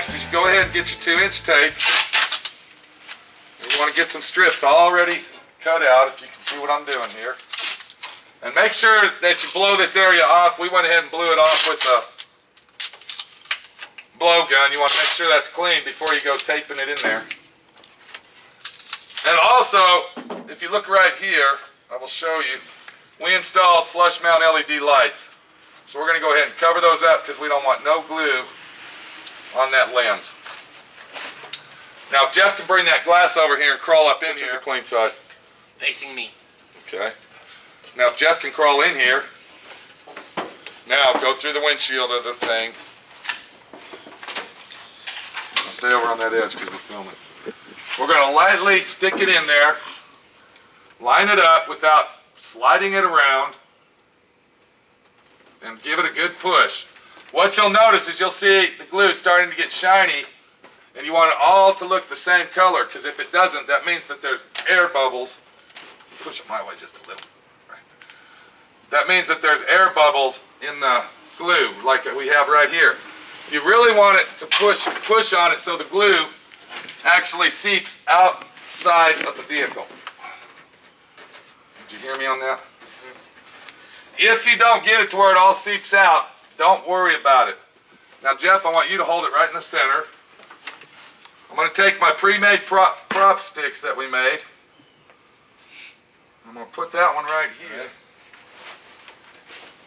next is you go ahead and get your 2-inch tape. You want to get some strips already cut out, if you can see what I'm doing here. And make sure that you blow this area off. We went ahead and blew it off with the blowgun. You want to make sure that's clean before you go taping it in there. And also, if you look right here, I will show you, we installed flush mount LED lights. So we're going to go ahead and cover those up because we don't want no glue on that lens. Now if Jeff can bring that glass over here and crawl up in here. The clean side. Facing me. Okay. Now if Jeff can crawl in here, now go through the windshield of the thing. I'll stay over on that edge because we're filming. We're going to lightly stick it in there, line it up without sliding it around, and give it a good push. What you'll notice is you'll see the glue starting to get shiny, and you want it all to look the same color, because if it doesn't, that means that there's air bubbles. Push it my way just a little. Right. That means that there's air bubbles in the glue, like we have right here. You really want it to push on it so the glue actually seeps outside of the vehicle. Did you hear me on that? If you don't get it to where it all seeps out, don't worry about it. Now Jeff, I want you to hold it right in the center. I'm going to take my pre-made prop sticks that we made. I'm going to put that one right here.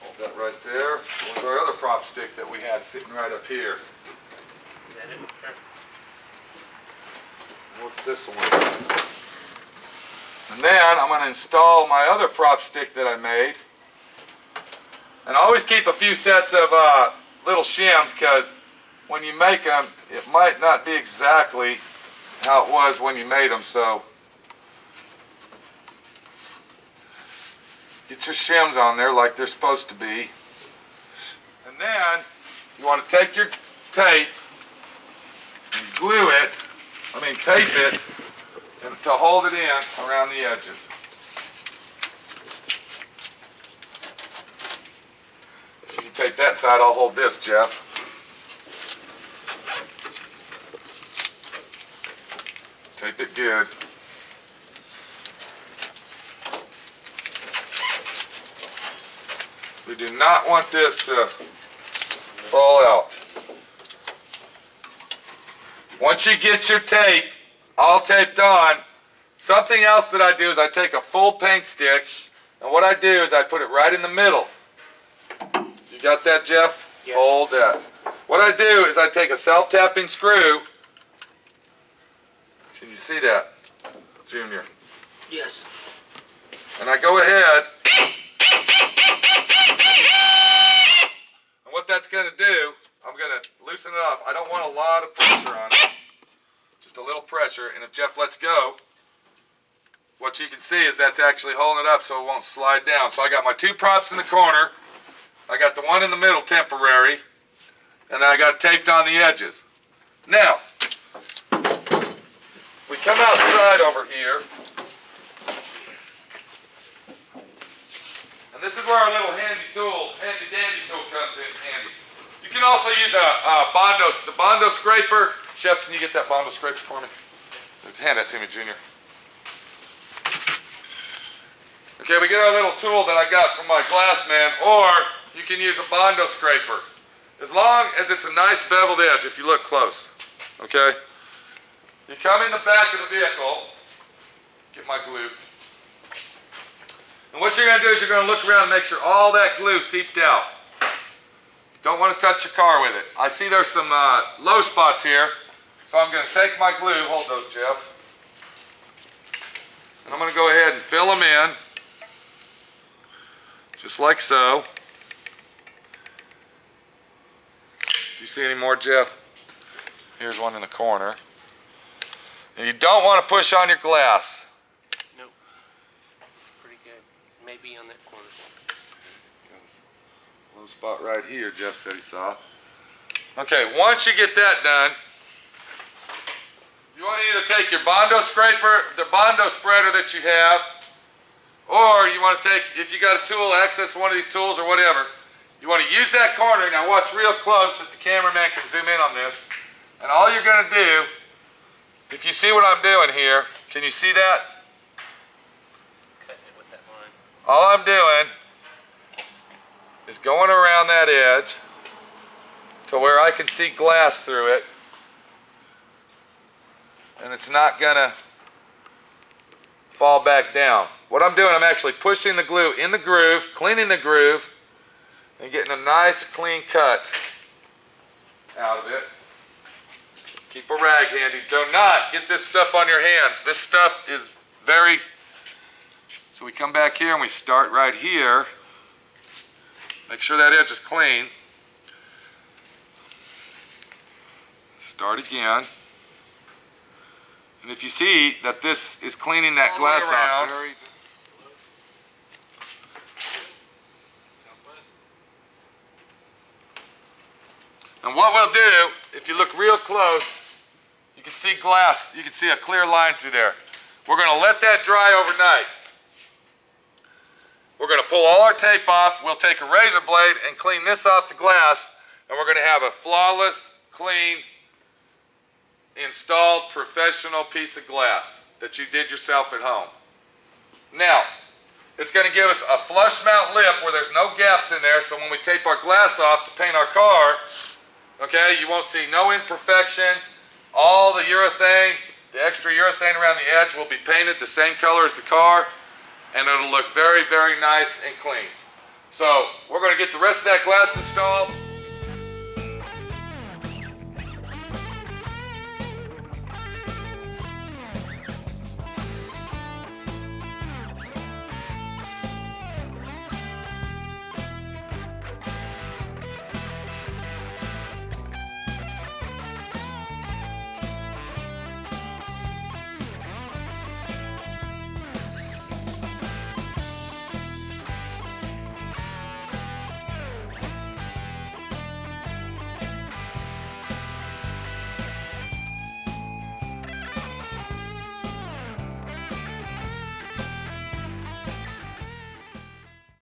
Hold that right there. Where's our other prop stick that we had sitting right up here? Is that it? Sure. What's this one? And then I'm going to install my other prop stick that I made. And always keep a few sets of little shims, because when you make them, it might not be exactly how it was when you made them. So get your shims on there like they're supposed to be. And then you want to take your tape and glue it, tape it, and to hold it in around the edges. If you can take that side, I'll hold this, Jeff. Tape it good. We do not want this to fall out. Once you get your tape all taped on, something else that I do is I take a full paint stick, and what I do is I put it right in the middle. You got that, Jeff? Yeah. Hold that. What I do is I take a self-tapping screw. Can you see that, Junior? Yes. And I go ahead. And what that's going to do, I'm going to loosen it off. I don't want a lot of pressure on it. Just a little pressure. And if Jeff lets go, what you can see is that's actually holding it up so it won't slide down. So I got my two props in the corner. I got the one in the middle temporary. And I got it taped on the edges. Now, we come outside over here. And this is where our little handy dandy tool comes in handy. You can also use the Bondo scraper. Chef, can you get that Bondo scraper for me? Hand that to me, Junior. Okay, we get our little tool that I got from my glass man, or you can use a Bondo scraper. As long as it's a nice beveled edge, if you look close. Okay? You come in the back of the vehicle, get my glue. And what you're going to do is you're going to look around and make sure all that glue seeped out. Don't want to touch your car with it. I see there's some low spots here, so I'm going to take my glue, hold those, Jeff, and I'm going to go ahead and fill them in, just like so. Do you see any more, Jeff? Here's one in the corner. And you don't want to push on your glass. Nope. Pretty good. Maybe on that corner. Low spot right here, Jeff said he saw. Okay, once you get that done, you want to either take your Bondo scraper, the Bondo spreader that you have, or you want to take, if you got a tool, access one of these tools or whatever, you want to use that corner. Now watch real close so the cameraman can zoom in on this. And all you're going to do, if you see what I'm doing here, can you see that? Cutting it with that line. All I'm doing is going around that edge to where I can see glass through it. And it's not going to fall back down. What I'm doing, I'm actually pushing the glue in the groove, cleaning the groove, and getting a nice clean cut out of it. Keep a rag handy. Do not get this stuff on your hands. This stuff is very... So we come back here and we start right here. Make sure that edge is clean. Start again. And if you see that this is cleaning that glass off very... And what we'll do, if you look real close, you can see glass, you can see a clear line through there. We're going to let that dry overnight. We're going to pull all our tape off, we'll take a razor blade and clean this off the glass, and we're going to have a flawless, clean, installed professional piece of glass that you did yourself at home. Now, it's going to give us a flush mount lip where there's no gaps in there, so when we tape our glass off to paint our car, okay, you won't see no imperfections. All the urethane, the extra urethane around the edge will be painted the same color as the car, and it'll look very, very nice and clean. So we're going to get the rest of that glass installed.